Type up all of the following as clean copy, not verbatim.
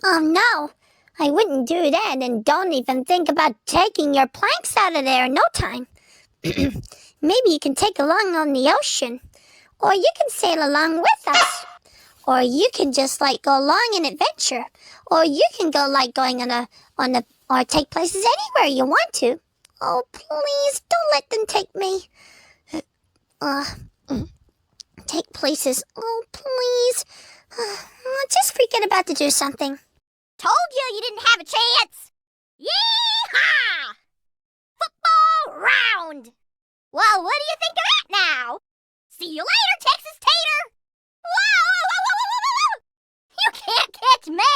Oh no, I wouldn't do that, and don't even think about taking your planks out of there in no time. Maybe you can take along on the ocean, or you can sail along with us, or you can just go along an adventure, or you can go going or take places anywhere you want to. Oh, please don't let them take me. Take places. Oh, please. Just forget about to do something. Told you didn't have a chance! Yee-haw! Football round! Well, what do you think of that now? See you later, Texas Tater! Whoa! You can't catch me!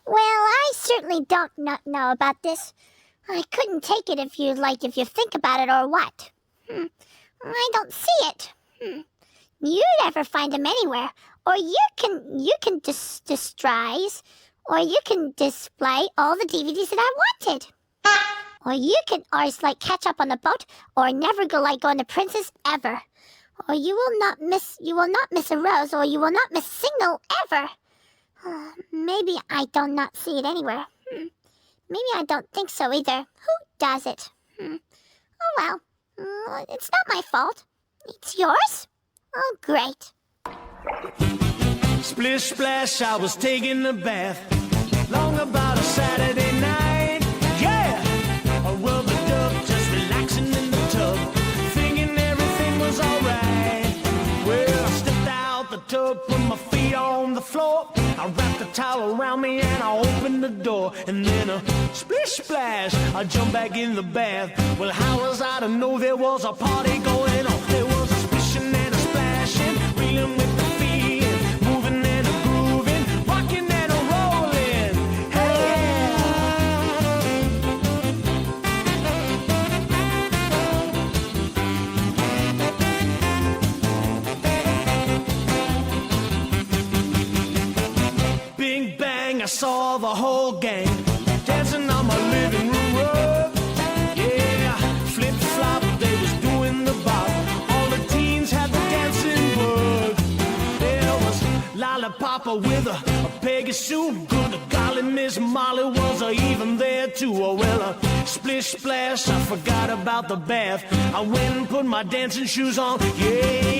Well, I certainly don't not know about this. I couldn't take it if you think about it or what. I don't see it. You'd never find them anywhere. Or you can disguise, or you can display all the DVDs that I wanted. Or you can catch up on the boat, or never go on the princess ever. Or you will not miss a rose, or you will not miss a signal ever. Maybe I do not see it anywhere. Maybe I don't think so either. Who does it? Oh well, it's not my fault. It's yours? Oh, great. Splish, splash, I was taking a bath. Long about a Saturday night. Yeah! A rubber duck just relaxing in the tub, thinking everything was alright. Well, I stepped out the tub, put my feet on the floor. I wrapped a towel around me and I opened the door. And then a splish, splash, I jumped back in the bath. Well, how was I to know there was a party going on? There was a splishing and a splashing, reeling with the feet, moving and a grooving, rocking and a rolling. Hey, Bing bang, I saw the whole gang dancing on my living room rug. Yeah, flip flop, they was doing the bop. All the teens had the dancing bug. There was Lollipopper with a Pegasus. Good golly, Miss Molly was even there too. Oh well, splish splash, I forgot about the bath. I went and put my dancing shoes on. Yeah.